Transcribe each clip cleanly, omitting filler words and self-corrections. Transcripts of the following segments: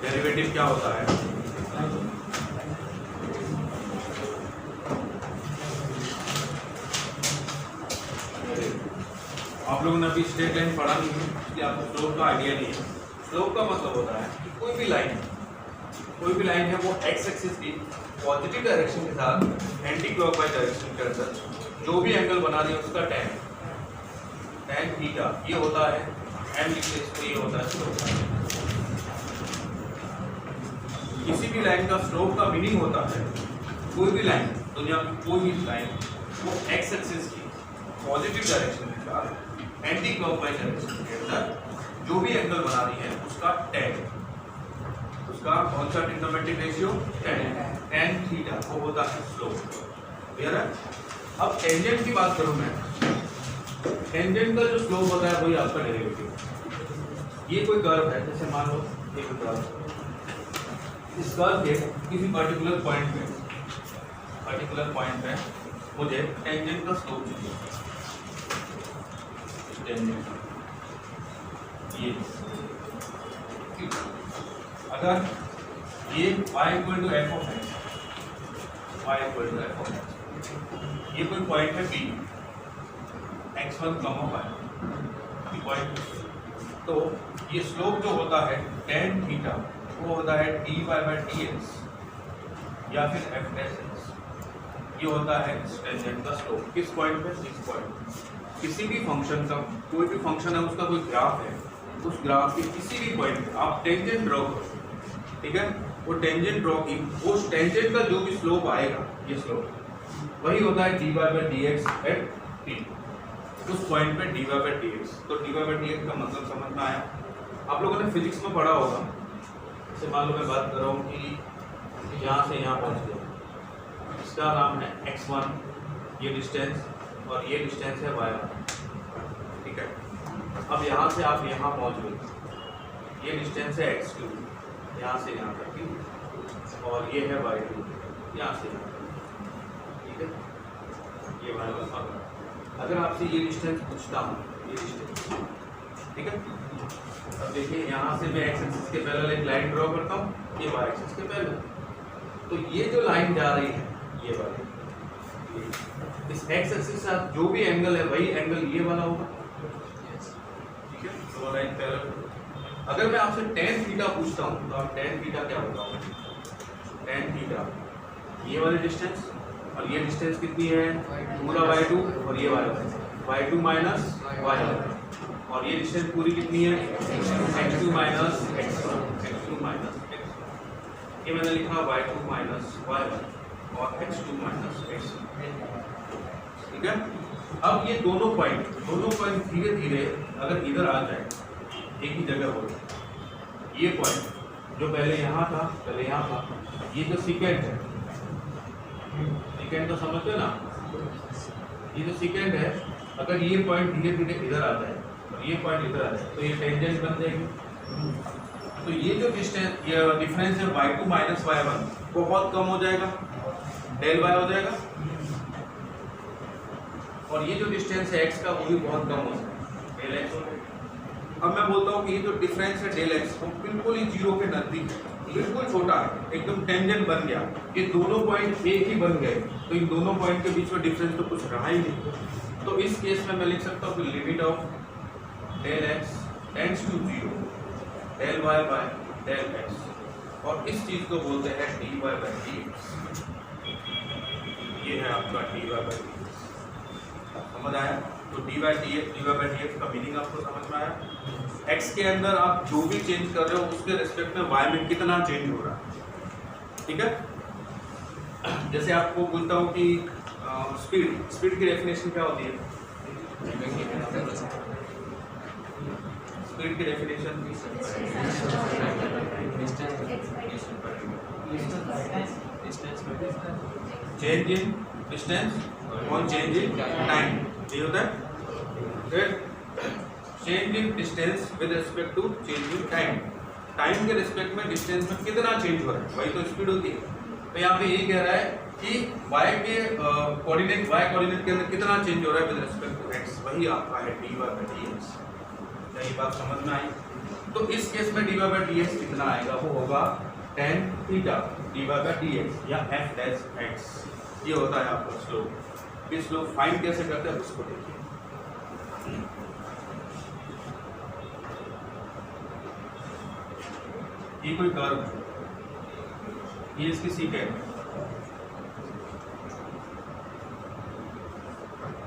Derivative क्या होता है? आप लोगों ने अभी स्ट्रेट लाइन पढ़ा नहीं है इसलिए आपको स्लोप का आइडिया नहीं है। स्लोप का मतलब होता है कि कोई भी लाइन है वो एक्स एक्सिस की पॉजिटिव डायरेक्शन के साथ एंटी क्लॉकवाइज डायरेक्शन के अंदर जो भी एंगल बना रही है उसका tan थीटा ये होता है, एम लिखते इसको, ये होता है स्लोप। किसी भी लाइन का स्लोप का मीनिंग होता है कोई भी लाइन, दुनिया की कोई भी लाइन वो एक्स एक्सिस की पॉजिटिव डायरेक्शन के साथ एंटी क्लॉकवाइज डायरेक्शन के अंदर जो भी एंगल बना रही है उसका tan, उसका कौन सा ट्रिग्नोमेट्रिक रेशियो? tan थीटा वो होता है स्लोप। क्लियर है? अब टेंजेंट की बात करूं मैं, टेंजेंट का जो स्लोप होता है वही आपका डेरिवेटिव। ये कोई कर्व है, जैसे मान लो ये कोई कर्व, इस कर्व के किसी पर्टिकुलर पॉइंट पे मुझे टेंजेंट का स्लोप चाहिए। टेंजेंट ये अगर ये y equal to f of x, ये कोई पॉइंट है b, x1 y पॉइंट, तो ये स्लोप जो होता है tan थीटा वो होता है dy बाई dx या फिर f डैश x, ये होता है टेंजेंट का स्लोप। किस पॉइंट पे? इस पॉइंट। किसी भी फंक्शन का, कोई भी फंक्शन है उसका कोई ग्राफ है, उस ग्राफ के किसी भी पॉइंट पे आप टेंजेंट ड्रॉ करो, ठीक है? वो टेंजेंट ड्रॉ की उस टेंजेंट का जो भी स्लोप आएगा, ये स्लोप वही होता है dy by dx at t, उस पॉइंट पे dy बाई dx। तो dy बाई dx का मतलब समझ में आया? आप लोगों ने फिजिक्स में पढ़ा होगा। जैसे मान लो मैं बात कर रहा हूँ कि यहाँ से यहाँ पहुँच गया, इसका नाम है x1, ये डिस्टेंस, और ये डिस्टेंस है y1, ठीक है? अब यहाँ से आप यहाँ पहुँच गए, ये डिस्टेंस है x2 यहाँ से यहाँ तक की, और ये है y2 यहाँ से यहाँ तक, ठीक है? ये y1। अगर आपसे ये डिस्टेंस पूछता हूँ, ये डिस्टेंस, ठीक है? अब देखिए यहाँ से मैं x एक्सिस के पैरेलल एक लाइन ड्रॉ करता हूँ, ये y एक्सिस के पैरेलल, तो ये जो लाइन जा रही है ये वाली, इस x एक्सिस के साथ जो भी एंगल है वही एंगल ये वाला होगा, ठीक है? दो लाइन पैरेलल। अगर मैं आपसे tan थीटा पूछता हूँ तो आप tan थीटा क्या होगा? tan थीटा ये वाली डिस्टेंस, और ये डिस्टेंस कितनी है? पूरा y2, और ये y2 माइनस y1, और ये डिस्टेंस पूरी कितनी है? x2 माइनस x1, ये मैंने लिखा y2 माइनस y1 और x2 माइनस x1, ठीक है? अब ये दोनों पॉइंट धीरे धीरे अगर इधर आ जाए, एक ही जगह हो जाए, ये पॉइंट जो पहले यहाँ था, ये जो सेकेंड है, सेकेंड तो समझते ना, ये जो सेकेंड है, अगर ये पॉइंट धीरे धीरे इधर आ जाए और ये पॉइंट इधर आ जाए तो ये टेंजेंट बन जाएगी। तो ये जो डिफरेंस है y2 माइनस y1 बहुत कम हो जाएगा, डेल y हो जाएगा, और ये जो डिस्टेंस है x का वो भी बहुत कम हो जाएगा, डेल x हो जाएगा। अब मैं बोलता हूँ कि ये जो डिफरेंस है डेल x वो बिल्कुल ही जीरो के नजदीक है, बिल्कुल छोटा है, एकदम टेंजेंट बन गया, ये दोनों पॉइंट एक ही बन गए, तो इन दोनों पॉइंट के बीच में डिफरेंस तो कुछ रहा ही नहीं। तो इस केस में मैं लिख सकता हूँ कि limit of del x tends to zero, del y by del x, और इस चीज को बोलते हैं dy बाय dx। ये है आपका dy बाय dx, समझ आया? तो dy बाय dx का मीनिंग आपको समझ में आया? x के अंदर आप जो भी चेंज कर रहे हो उसके रिस्पेक्ट में y में कितना चेंज हो रहा है, ठीक है? जैसे आपको बोलता हूँ कि स्पीड की डेफिनेशन क्या होती है? स्पीड की डेफिनेशन चेंज इन डिस्टेंस और चेंज इन टाइम, ये होता है। Change in distance with respect to change in time, time के रिस्पेक्ट में डिस्टेंस में कितना चेंज हो रहा है, वही तो स्पीड होती है। तो यहाँ पे ये कह रहा है कि y के कोऑर्डिनेट के अंदर कितना चेंज हो रहा है विद रिस्पेक्ट टू x, वही आपका है dy बाय dx। क्या ये बात समझ में आई? तो इस केस में dy बाई dx कितना आएगा, वो होगा tan theta dy by dx या f डैश x। ये होता है आपका स्लोप। इस स्लोप फाइंड कैसे करते हैं उसको देखिए। ये कोई कर्व, ये इसकी सीकेंट,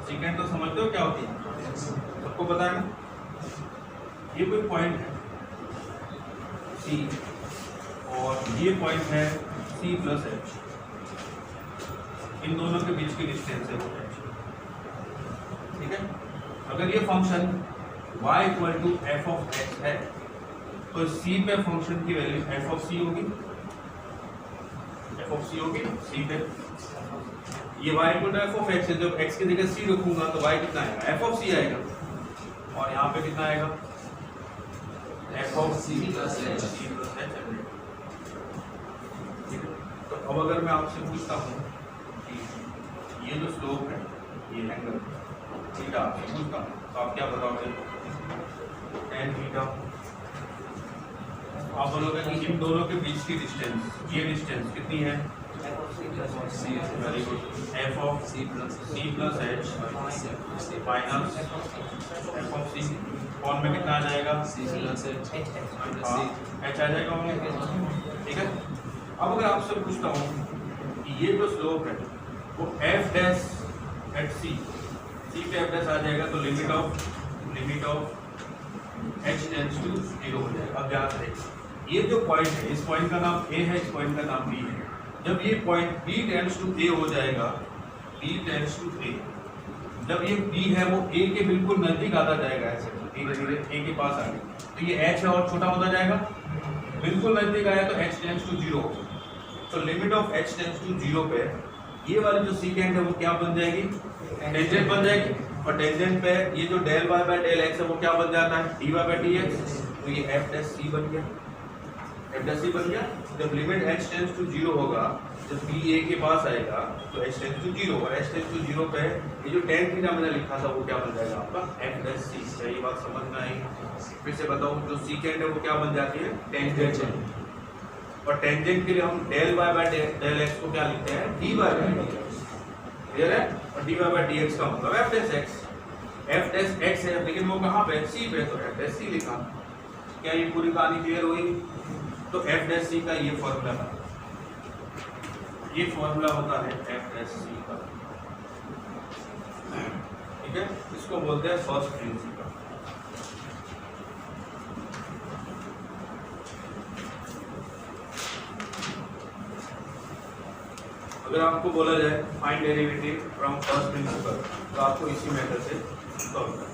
सीकेंट तो समझते हो क्या होती है, सबको पता है। ये कोई पॉइंट है C और ये पॉइंट है C प्लस H, इन दोनों के बीच की डिस्टेंस है वो H, ठीक है। अगर ये function y equal to f of x है तो C पे फंक्शन की वैल्यू f ऑफ C होगी, f ऑफ C होगी C पे। ये y equal to f of x है, जब x की जगह C रखूंगा तो y कितना आएगा, f ऑफ C आएगा, और यहाँ पे कितना आएगा, f of C plus H, ठीक है। तो अब अगर मैं आपसे पूछता हूँ कि ये जो स्लोप है, ये एंगल थीटा आपसे पूछता हूँ, तो आप क्या बताओगे, tan थीटा। आप बोलोगे कि इन दोनों के बीच की डिस्टेंस, ये डिस्टेंस कितनी है, very good, F of C plus H minus f of C, form में कितना आ जाएगा, C प्लस H आ जाएगा, ठीक है। अब अगर आपसे पूछता हूँ कि ये जो स्लोप है वो f डैश एट C पे f डैश आ जाएगा, तो limit of h tends to 0 हो जाएगा। अब ध्यान रखिए, ये जो पॉइंट है, इस पॉइंट का नाम A है, इस पॉइंट का नाम B है। जब ये point B tends to A हो जाएगा, B टेंड्स टू A, जब ये B है वो A के बिल्कुल नजदीक आता जाएगा, ऐसे धीरे धीरे A के पास आ गया, तो ये h है और छोटा होता जाएगा, बिल्कुल नजदीक आया तो h टेंड्स टू 0। तो limit of h tends to 0 पे ये वाली जो सीकेंट है वो क्या बन जाएगी, टेंजेंट बन जाएगी, और टेंजेंट पे ये जो del y by del x है वो क्या बन जाता है, dy बाय dx, तो ये f डैश c बन गया, f डैश c बन गया। जब लिमिट h टेंड्स टू 0 होगा, जब b a के पास आएगा तो h टेंड्स टू 0, और h टेंड्स टू 0 पे ये जो tan थीटा मैंने लिखा था वो क्या बन जाएगा आपका f डैश c। सही बात समझ में आई? फिर से बताऊं, जो सीकेंट है वो क्या बन जाती है, टेंजेंट, और टेंजेंट के लिए हम del y by del x को क्या लिखते हैं, dy बाय dx, क्लियर है। और dy बाय dx का मतलब f dash x, f dash x है लेकिन वो कहाँ पे, c पे, तो f डैश c लिखा। क्या ये पूरी कहानी क्लियर हुई? तो f डैश c का ये फॉर्मूला है, ये फॉर्मूला होता है f डैश c का, ठीक है। इसको बोलते हैं फर्स्ट प्रिंसिपल। अगर आपको बोला जाए find derivative from first principle, तो आपको इसी मेथड से सॉल्व करना है।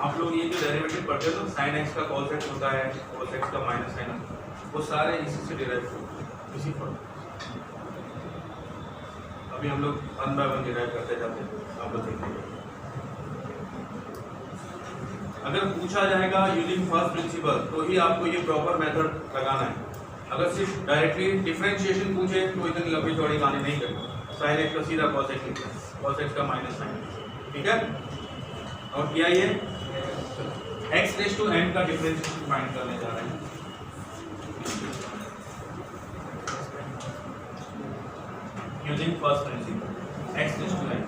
आप लोग ये जो डेरिवेटिव पढ़ते हो तो sin x का cos x होता है, cos x का माइनस साइन, वो सारे इसी से डिराइव होते हैं, इसी फॉर्म। अभी हम लोग 1 बाय 1 डिराइव करते जाते हैं, आप लोग देखेंगे। अगर पूछा जाएगा यूजिंग फर्स्ट प्रिंसिपल तो ही आपको ये प्रॉपर मेथड लगाना है। अगर सिर्फ डायरेक्टली डिफरेंशिएशन पूछे तो इतनी लंबी चौड़ी कहानी नहीं करना, sin x का सीधा cos x लिखना, cos x का माइनस साइन, ठीक है। और क्या ये x रेज़ टू n का डिफरेंशिएशन फाइंड करने जा रहे हैं। Using first principle x raise to n,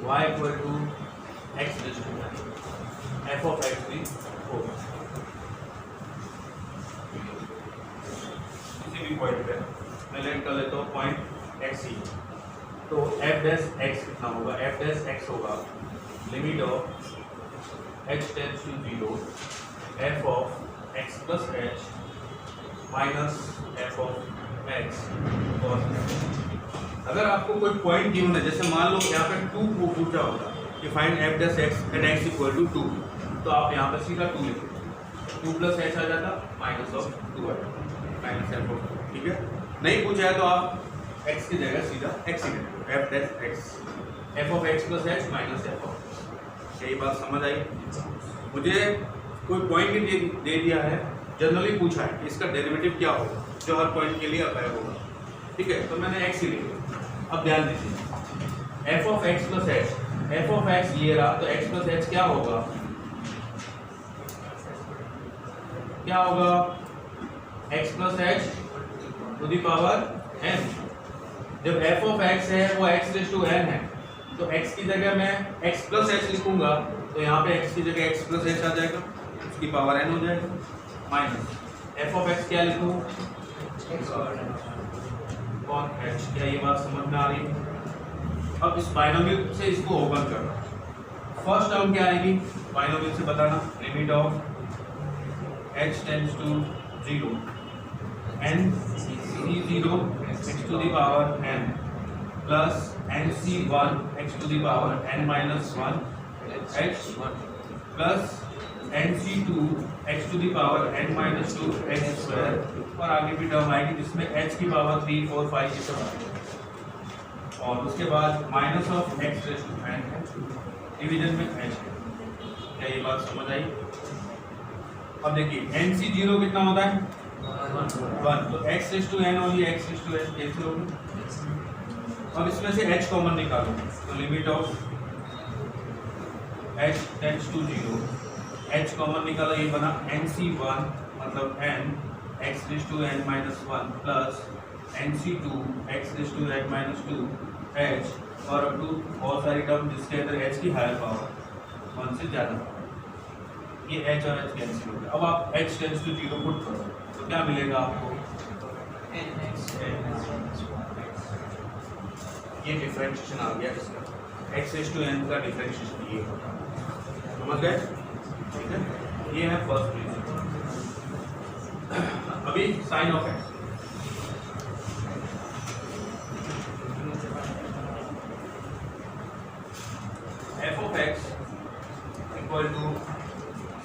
y equal to x raise to n, f of x भी होगा किसी भी पॉइंट पे। मैं लेट कर लेता हूँ पॉइंट x ही, तो एफ डैश एक्स कितना होगा, एफ डैश एक्स होगा limit of h tends to 0 f of x plus h minus f of x. और अगर आपको कोई पॉइंट गिवन है, जैसे मान लो यहाँ पे 2 को पूछा होगा कि find f dash x at x equal to 2, तो आप यहाँ पे सीधा 2 लिखो, 2 प्लस एच आ जाता माइनस ऑफ 2 आ जाता माइनस एफ ऑफ, ठीक है। नहीं पूछा है तो आप x की जगह सीधा x ही लिखो, F dash x F of x plus h minus f of. यही बात समझ आई? मुझे कोई पॉइंट ही दे दिया है, जनरली पूछा है कि इसका डेरिवेटिव क्या होगा जो हर पॉइंट के लिए अप्लाई होगा, ठीक है, तो मैंने x ही लिखा। अब ध्यान दीजिए F of x plus H, F of x ये रहा, तो x प्लस एच क्या होगा, क्या होगा x plus h to the power n। जब f ऑफ x है वो x रेज़ टू n है, तो x की जगह मैं x प्लस एच लिखूंगा, तो यहाँ पे x की जगह x प्लस एच आ जाएगा, उसकी पावर n हो जाएगा, माइनस f ऑफ x क्या लिखूँ, कॉन h। क्या ये बात समझ में आ रही है? अब इस बाइनोमियल से इसको ओपन करना, फर्स्ट टर्म क्या आएगी बाइनोमियल से बताना, limit of h tends to 0 n c0 x to the power n plus nc1 x to the power n minus 1 h plus nc2 x to the power n minus 2 x square, और आगे भी term आएगी जिसमें h की power 3 4 5 ये सब आएगी, और उसके बाद minus of x raise to n division में h। क्या ये बात समझ आई? अब देखिए nc0 कितना होता है 1, तो x रेज़ टू n होगी, x raise to n cancel होगी। अब इसमें से h कॉमन निकालो, तो limit of h tends to 0, h common निकाला, ये बना nc1 मतलब n x raise to n minus 1 plus nc2 x raise to n minus 2 h, और अब टू बहुत सारी टर्म जिसके अंदर h की हायर पावर 1 से ज़्यादा, ये h और h कैंसिल हो गया। अब आप h टेंड्स टू 0 पुट करो तो क्या मिलेगा आपको, ये डिफरेंशिएशन आ गया इसका, x रेज़ टू n का डिफरेंशिएशन ये होगा, समझ गए? ठीक है, ये है फर्स्ट प्रिंसिपल। अभी sine of x, f of x equal to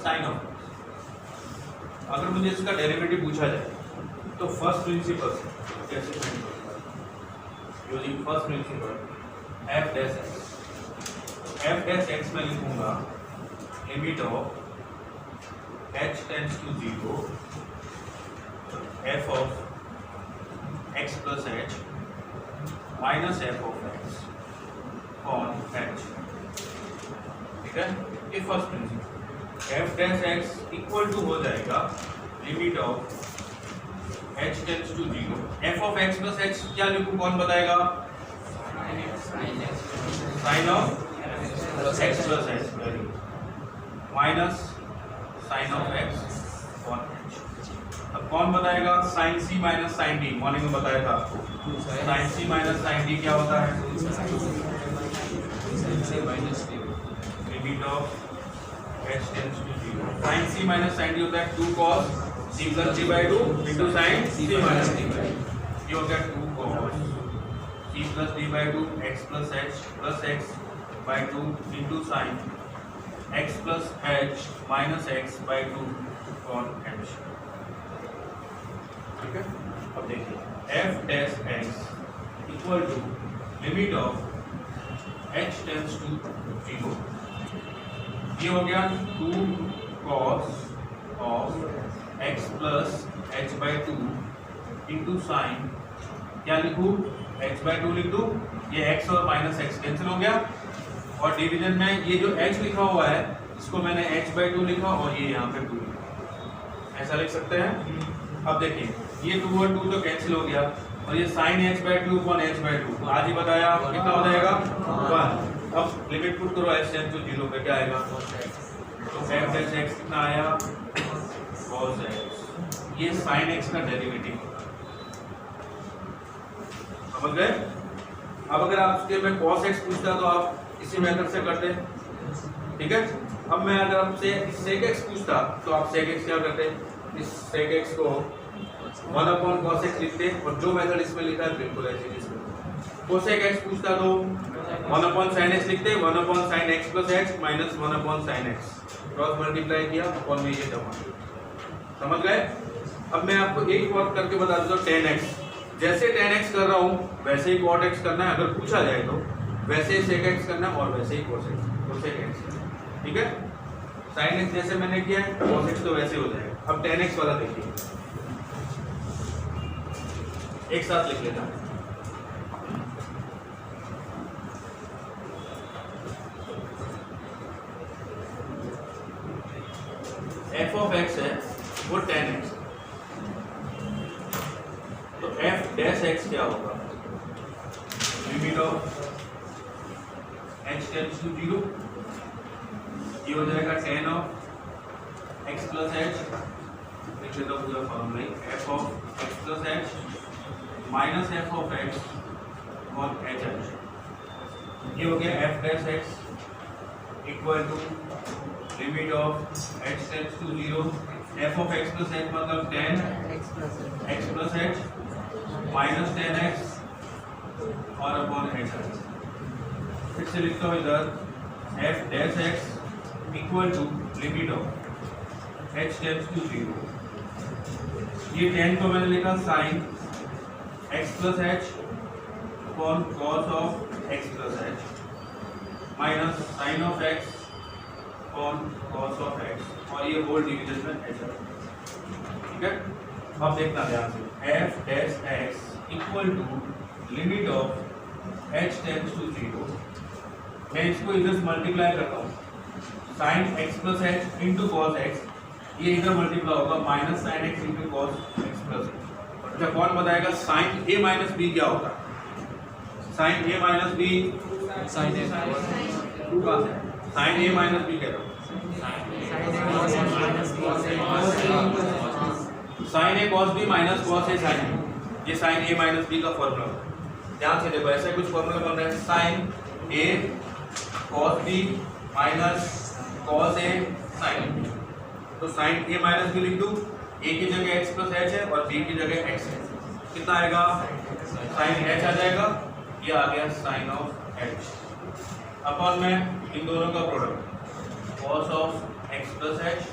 sine of, अगर मुझे इसका डेरिवेटिव पूछा जाए तो फर्स्ट प्रिंसिपल से कैसे फाइंड करूंगा, using first principle f dash x, f dash x में लिखूंगा limit of h tends to 0 f of x plus h minus f of x on h, ठीक है। ये first principle f dash x equal to हो जाएगा limit of h tends to 0 f of x plus h, क्या लिखूं कौन बताएगा, sine of x plus h minus sine of x on h। अब कौन बताएगा, sine c minus sine d, morning में बताया था आपको, sine c minus sine d क्या होता है, limit of h tends to 0, sine c minus sine d होता है 2 cos c plus d by 2 into sine c minus d by, ये हो गया 2 cos c plus d by 2 x plus h plus x by 2 into sine x plus h minus x by 2 cos h, ठीक है। अब देखिए f dash x equal to limit of h tends to 0, ये हो गया 2 cos of x plus h by 2 into sine, क्या लिखूँ, h by 2 लिख दूँ, ये x और माइनस x कैंसिल हो गया, और डिवीजन में ये जो h लिखा हुआ है इसको मैंने h बाई 2 लिखा और ये यहाँ पे 2 लिखा, ऐसा लिख सकते हैं। अब देखिए ये 2 और 2 तो कैंसिल हो गया, और ये sine h by 2 upon h by 2 आज ही बताया कितना हो जाएगा 1। अब लिमिट पुट करो h टेंड्स टू 0 पे, क्या आएगा, तो f डैश x कितना आया cos x, ये sin x का डेरिवेटिव, समझ गए? अब अगर आपसे मैं cos x पूछता तो आप इसी मेथड से करते, ठीक है। अब मैं अगर आपसे sec x पूछता तो आप sec x क्या करते, इस sec x को 1/cos x लिखते और जो मेथड इसमें लिखा है बिल्कुल ऐसे ही इसमें। cosec x पूछता तो 1/sin x लिखते, 1/sin x plus x minus 1/sin x, cross multiply किया और में ये टर्म, समझ गए। अब मैं आपको एक और करके बता दूं, tan x, जैसे tan x कर रहा हूं वैसे ही cot x करना है, अगर पूछा जाए तो वैसे ही sec x करना है और वैसे ही cosec x, ठीक है। sin x जैसे मैंने किया है, cos x तो वैसे हो जाएगा। अब tan x वाला देखिए, एक साथ लिख लेना, f of x है वो tan x, तो f dash x क्या होगा, limit of h tends to 0, ये हो जाएगा tan of x plus h, लिख लेता हूँ पूरा formula, f of x plus h minus f of x और h, ये हो गया f dash x equal to limit of h tends to 0, f of x plus h मतलब tan x plus h minus tan x और upon h। फिर से लिखता हूँ इधर f dash x equal to limit of h tends to 0, ये tan को मैंने लिखा sin x plus h upon cos of x plus h minus sin of x on cos of x, और ये होल डिवीजन में h है, ठीक है। अब देखना ध्यान से, f dash x equal to limit of h tends to 0, मैं इसको इधर से मल्टीप्लाई करता हूँ, sin x plus h into cos x, ये इधर मल्टीप्लाई होगा minus sin x into cos x plus h। अच्छा, कौन बताएगा sin a माइनस b क्या होता है, sin a minus b sin a sin a minus b कह रहा हूँ, sin a cos b minus cos a sin a, ये sin a माइनस b का फॉर्मूला। ध्यान से देखो, ऐसा कुछ फॉर्मूला बन रहा है, sin a cos b minus cos a sin b, तो sin a माइनस b लिख दूँ, a की जगह x प्लस h है और b की जगह x है, कितना आएगा sin h आ जाएगा, ये आ गया sin of h अपॉन में इन दोनों का product cos of x plus h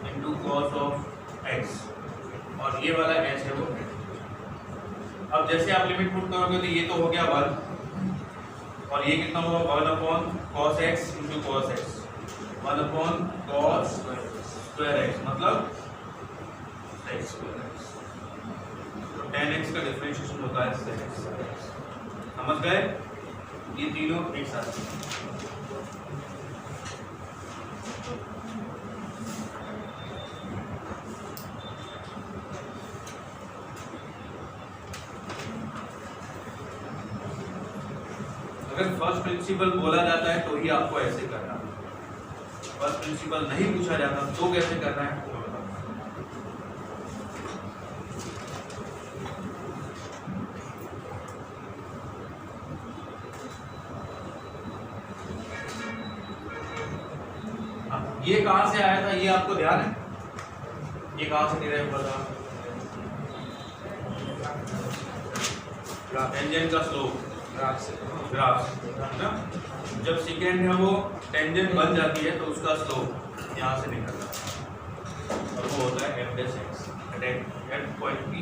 into cos of x, और ये वाला h है वो। अब जैसे आप लिमिट पुट करोगे तो ये तो हो गया 1, और ये कितना होगा 1 cos x into cos x, 1 cos square x मतलब x square x, तो tan x का डिफरेंशिएशन होता है sec x, समझ गए। ये तीनों एक साथ, अगर फर्स्ट प्रिंसिपल बोला जाता है तो ही आपको ऐसे करना है, फर्स्ट प्रिंसिपल नहीं पूछा जाता तो कैसे करना है वो बताओ। ये कहां से आया था, ये आपको ध्यान है, ये कहां से डिराइव हुआ था, टेंजेंट का स्लोप ग्राफ ना, जब सेकेंड है वो टेंजेंट बन जाती है तो उसका स्लोप यहाँ से निकलता है और वो होता है f dash x at point p।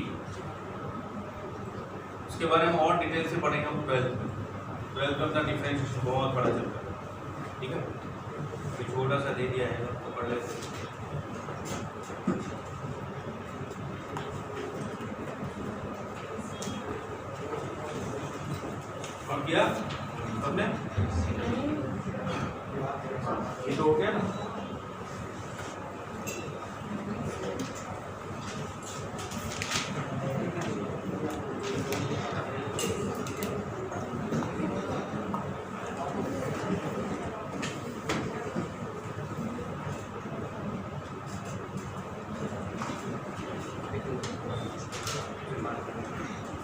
इसके बारे में और डिटेल से पढ़ेंगे हम 12th में, अपना डिफरेंशिएशन बहुत बड़ा चलता है, ठीक है, छोटा सा दे दिया है तो पढ़ लेते हैं। और किया सबने, ये तो हो गया ना।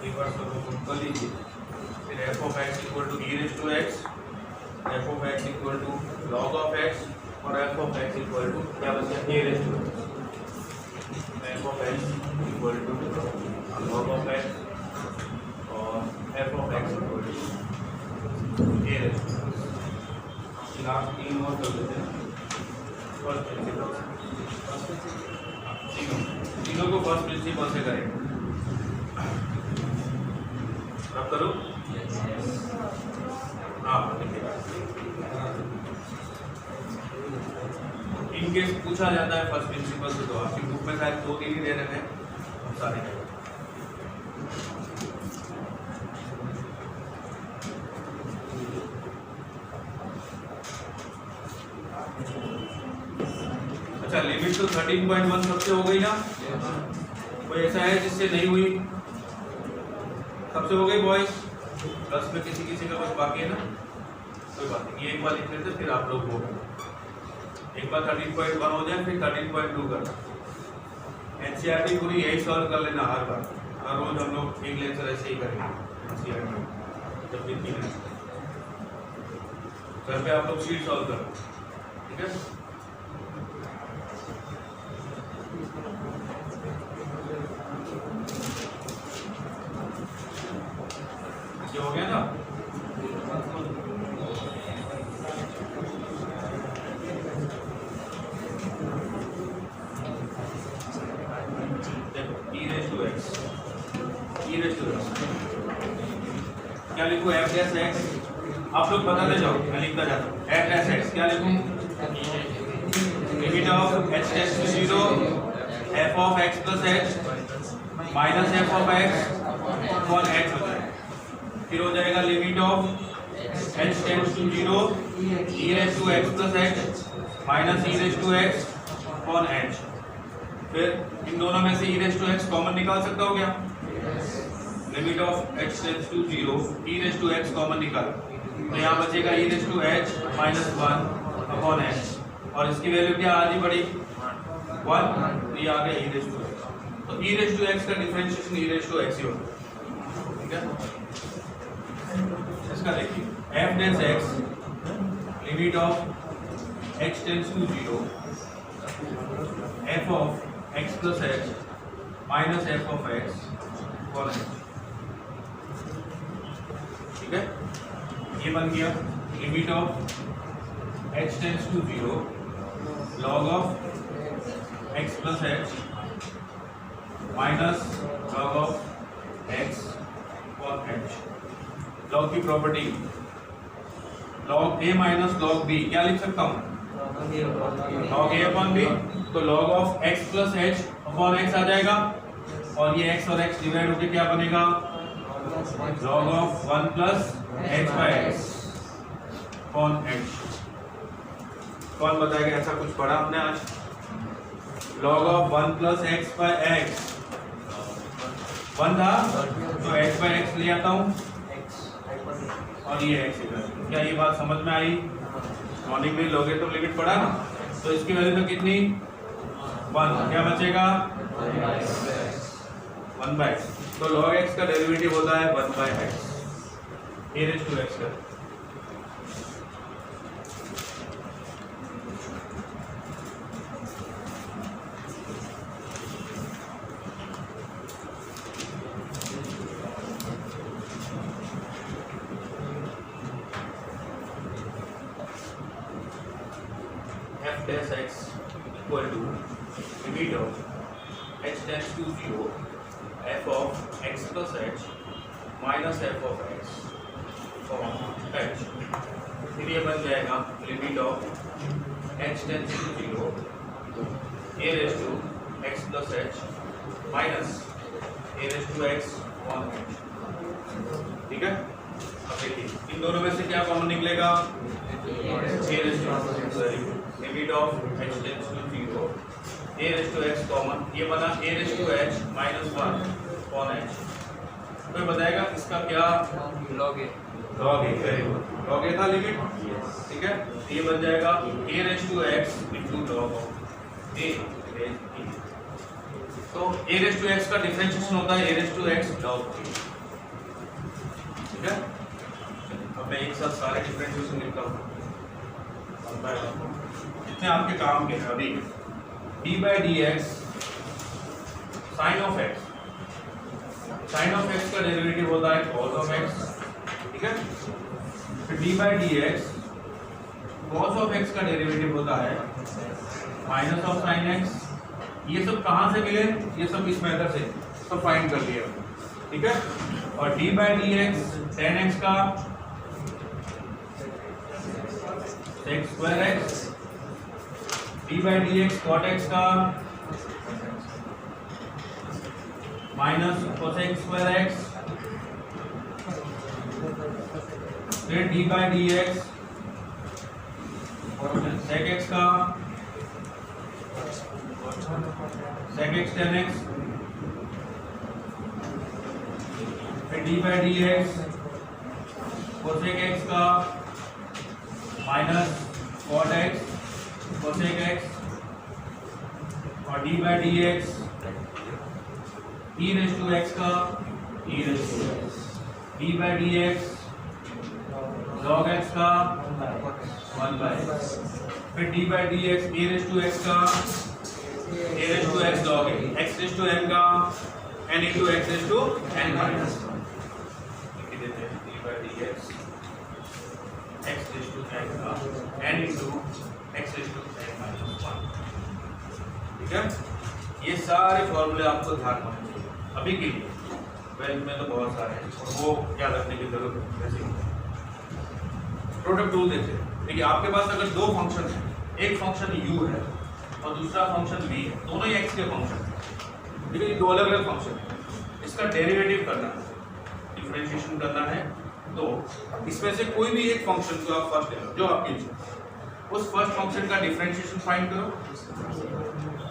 एक बार कर लीजिए, फिर f log of x और f of x equal to क्या बच गया a raise to f of x equal to log of x और f of x equal to a raise to. Last तीन और कर देते हैं। फर्स्ट प्रिंसिपल तीनों को फर्स्ट प्रिंसिपल से करेंगे। अब करो हाँ। इनकेस पूछा जाता है फर्स्ट प्रिंसिपल से तो आपकी बुक में शायद 2-3 ही दे रहे हैं सारे। अच्छा लिमिट तो 13.1 सबसे हो गई ना? कोई ऐसा है जिससे नहीं हुई? सबसे हो गई बॉयज? प्लस में किसी का कुछ बाकी है ना? कोई बात नहीं, ये एक बार लिख लेते फिर आप लोग हो एक बार 13.1 हो जाए फिर 13.2 करना। एनसीईआरटी पूरी यही सॉल्व कर लेना हर बार, हर रोज हम लोग एक लेक्चर ऐसे ही करेंगे एनसीईआरटी जब भी तीन घर पे आप लोग शीट सॉल्व करो, ठीक है? ये हो गया ना? क्या लिखूं? f dash x। आप लोग बताते जाओ, मैं लिखता जाता हूँ। f डैश x क्या लिखूं? Limit of h tends to 0 f of x plus h minus f of x upon h हो जाएगा। फिर हो जाएगा limit of h tends to 0 e raise to x plus h minus e raise to x upon h। फिर इन दोनों में से e raise to x common निकाल सकता हो क्या? लिमिट of h tends to 0 e raise to x common निकाल, तो यहाँ बचेगा e raise to h minus 1 upon h और इसकी वैल्यू क्या आ रही पड़ी 1, तो ये आ गया e रेज़ टू x। तो e रेज़ टू x का differentiation e raise to x ही होगा, ठीक है? इसका देखिए f dash x limit of h tends to 0 f of x plus h minus f of x और h, ठीक है? ये बन गया लिमिट of h tends to 0 log of x plus h minus log of x और h। log की property log a minus log b क्या लिख सकता हूँ? log a अपॉन b, तो log of x plus h upon x आ जाएगा और ये x और x डिवाइड होके क्या बनेगा? log of 1 plus h by x upon h। कौन बताएगा ऐसा कुछ पढ़ा हमने आज? log of 1 plus x by x 1 था तो h बाय x ले आता हूँ और ये x इधर। क्या ये बात समझ में आई? मॉर्निंग में लोगेरिथम लिमिट पढ़ा ना, तो इसकी वैल्यू तो कितनी 1, क्या बचेगा 1 बाय x। तो log x का डेरिवेटिव होता है 1 by x e raise to x का। f dash x equal to limit of h tends to 0 f of x plus h minus f of x और h। फिर ये बन जाएगा limit of h tends to 0 a raise to x plus h minus a raise to x on h, ठीक है? अब देखिए इन दोनों में से क्या कॉमन निकलेगा? a raise to limit of h tends to 0 a raise to x common, ये बना a raise to h minus 1 on h। कोई बताएगा इसका क्या? log a very good, log a था लिमिट, ठीक है? ये बन जाएगा a raise to x into log of a raise to. तो a रेज़ टू x का डिफरेंशिएशन होता है a raise to x log a, ठीक है? अब मैं एक साथ सारे डिफरेंशिएशन लिखता हूँ। जितने आपके काम के हैं अभी d by d x sine of x का डेरिवेटिव होता है कॉस ऑफ एक्स, ठीक है। फिर d by d x cos of x का डेरिवेटिव होता है माइनस ऑफ साइन एक्स। ये सब कहाँ से मिले? ये सब इस मेथड से तो फाइंड कर लिया, ठीक है। और d by d x tan x का sec square x, d by d x cot x का माइनस कोसेक स्क्वायर एक्स, फिर d by d x sec x का सेक एक्स टेन एक्स, फिर d by d x cosec x का minus cot x cosec x, और d by d x e raise to x का e raise to x, d by d x log x का 1 by, फिर d by d x a raise to x का a raise to x log x raise to n का n into x raise to n minus d by d x x raise to n का n into x raise to n minus 1, ठीक है। ये सारे फॉर्मूले आपको ध्यान में रखने चाहिए अभी के लिए, ट्वेल्थ में तो बहुत सारे हैं और वो याद रखने की जरूरत है। जैसे प्रोडक्ट रूल देखते हैं, देखिए आपके पास अगर दो फंक्शन है, एक फंक्शन u है और दूसरा फंक्शन v है, दोनों ही x के फंक्शन है, ठीक है। ये दो अलग अलग फंक्शन है, इसका डेरिवेटिव करना है, डिफरेंशिएशन करना है। तो इसमें से कोई भी एक फंक्शन को आप फर्स्ट ले लो, जो आपकी इच्छा, उस फर्स्ट फंक्शन का डिफरेंशिएशन फाइंड करो,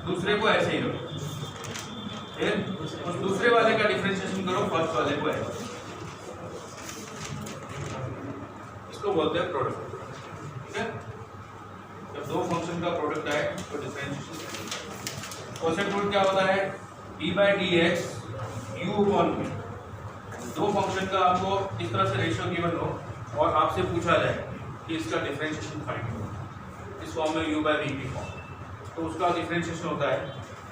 दूसरे को ऐसे ही लो, फिर उस दूसरे वाले का डिफरेंशिएशन करो फर्स्ट वाले को ऐसे, इसको बोलते हैं प्रोडक्ट, ठीक है। जब दो फंक्शन का प्रोडक्ट आए तो डिफरेंशिएशन। कॉसेक रूल क्या होता है? D by d x u upon v. दो फंक्शन का आपको इस तरह से रेशियो गिवन हो और आपसे पूछा जाए कि इसका डिफरेंशिएशन फाइंड करो, इस फॉर्म में u बाई v की फॉर्म, तो उसका डिफरेंशिएशन होता है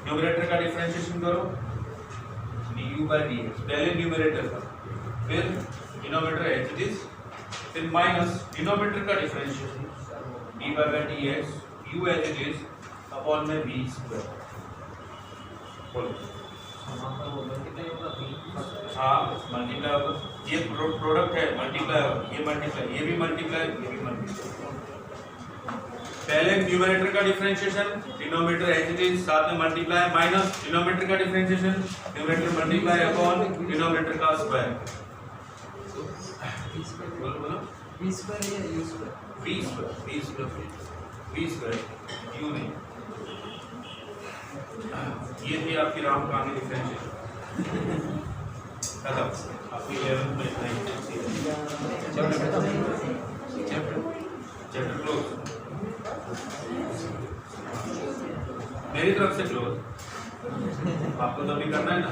न्यूमरेटर का डिफरेंशिएशन करो du बाई dx, पहले न्यूमरेटर का, फिर डिनोमिनेटर एज इट इज, फिर माइनस डिनोमिनेटर का differentiation d by dx u as it is upon में v स्क्वायर। बोलो हाँ, मल्टीप्लाई होगा, ये प्रोडक्ट है, मल्टीप्लाई होगा, ये मल्टीप्लाई, ये भी मल्टीप्लाई, ये भी मल्टीप्लाई। पहले न्यूमरेटर का differentiation, denominator as it is, साथ में मल्टीप्लाई, माइनस डिनोमिनेटर का differentiation, numerator multiply upon denominator का स्क्वायर। बोलो बोलो v स्क्वायर या u square? v square u नहीं। ये थी आपकी राम कहानी डिफरेंशिएशन खत्म। आपकी 11th में इतना ही चैप्टर क्लोज, मेरी तरफ से क्लोज। आपको तो अभी करना है ना।